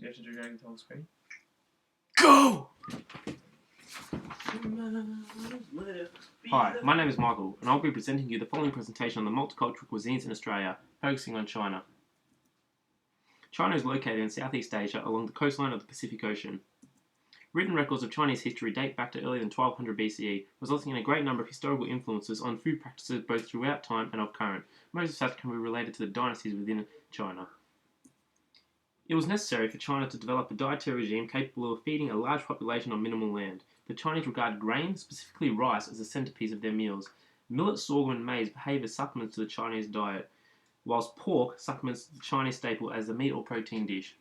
You have to do drag the whole screen. Go! Hi, my name is Michael, and I'll be presenting you the following presentation on the multicultural cuisines in Australia, focusing on China. China is located in Southeast Asia along the coastline of the Pacific Ocean. Written records of Chinese history date back to earlier than 1200 BCE, resulting in a great number of historical influences on food practices both throughout time and of current. Most of such can be related to the dynasties within China. It was necessary for China to develop a dietary regime capable of feeding a large population on minimal land. The Chinese regard grain, specifically rice, as the centerpiece of their meals. Millet, sorghum, and maize behave as supplements to the Chinese diet, whilst pork supplements the Chinese staple as a meat or protein dish.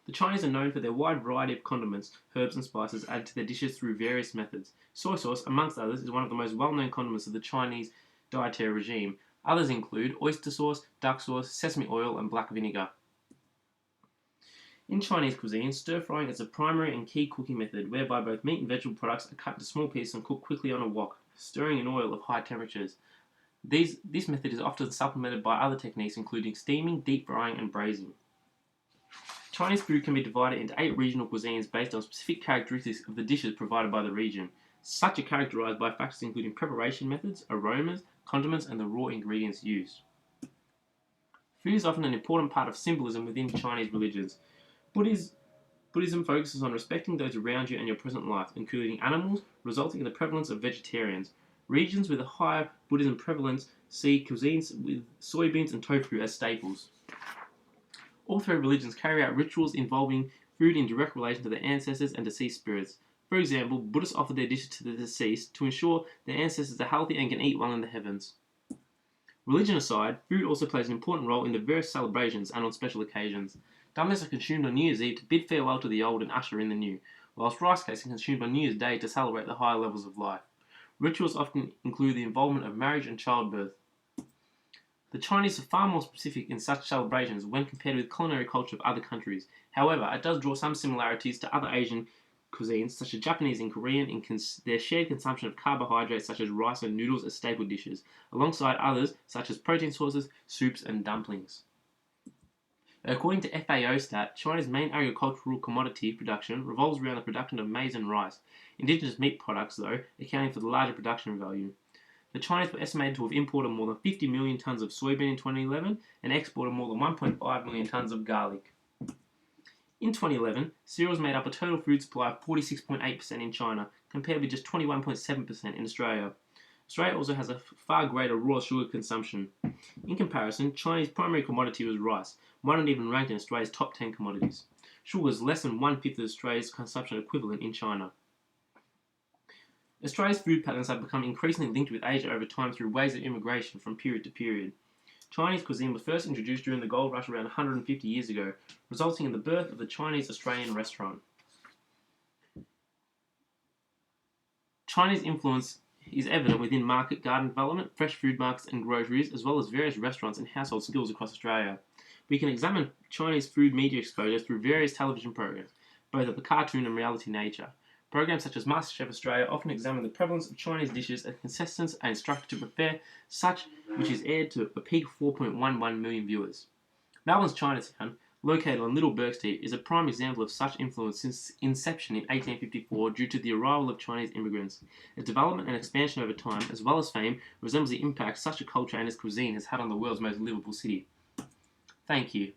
The Chinese are known for their wide variety of condiments, herbs, and spices added to their dishes through various methods. Soy sauce, amongst others, is one of the most well-known condiments of the Chinese dietary regime. Others include oyster sauce, duck sauce, sesame oil, and black vinegar. In Chinese cuisine, stir-frying is a primary and key cooking method whereby both meat and vegetable products are cut into small pieces and cooked quickly on a wok, stirring in oil of high temperatures. This method is often supplemented by other techniques including steaming, deep frying, and braising. Chinese food can be divided into 8 regional cuisines based on specific characteristics of the dishes provided by the region. Such are characterized by factors including preparation methods, aromas, condiments, and the raw ingredients used. Food is often an important part of symbolism within Chinese religions. Buddhism focuses on respecting those around you and your present life, including animals, resulting in the prevalence of vegetarians. Regions with a higher Buddhism prevalence see cuisines with soybeans and tofu as staples. All 3 religions carry out rituals involving food in direct relation to their ancestors and deceased spirits. For example, Buddhists offer their dishes to the deceased to ensure their ancestors are healthy and can eat well in the heavens. Religion aside, food also plays an important role in the various celebrations and on special occasions. Dumplings are consumed on New Year's Eve to bid farewell to the old and usher in the new, whilst rice cakes are consumed on New Year's Day to celebrate the higher levels of life. Rituals often include the involvement of marriage and childbirth. The Chinese are far more specific in such celebrations when compared with culinary culture of other countries. However, it does draw some similarities to other Asian cuisines, such as Japanese and Korean, in their shared consumption of carbohydrates such as rice and noodles as staple dishes, alongside others such as protein sources, soups, and dumplings. According to FAO stat, China's main agricultural commodity production revolves around the production of maize and rice, indigenous meat products, though, accounting for the larger production value. The Chinese were estimated to have imported more than 50 million tonnes of soybean in 2011 and exported more than 1.5 million tonnes of garlic. In 2011, cereals made up a total food supply of 46.8% in China, compared with just 21.7% in Australia. Australia also has a far greater raw sugar consumption. In comparison, Chinese primary commodity was rice, one not even ranked in Australia's top 10 commodities. Sugar is less than 1/5 of Australia's consumption equivalent in China. Australia's food patterns have become increasingly linked with Asia over time through waves of immigration from period to period. Chinese cuisine was first introduced during the gold rush around 150 years ago, resulting in the birth of the Chinese-Australian restaurant. Chinese influence is evident within market garden development, fresh food markets and groceries, as well as various restaurants and household skills across Australia. We can examine Chinese food media exposure through various television programs, both of the cartoon and reality nature. Programs such as MasterChef Australia often examine the prevalence of Chinese dishes and contestants are instructed to prepare such, which is aired to a peak 4.11 million viewers. Melbourne's Chinatown, located on Little Bourke Street, is a prime example of such influence since inception in 1854 due to the arrival of Chinese immigrants. Its development and expansion over time, as well as fame, resembles the impact such a culture and its cuisine has had on the world's most livable city. Thank you.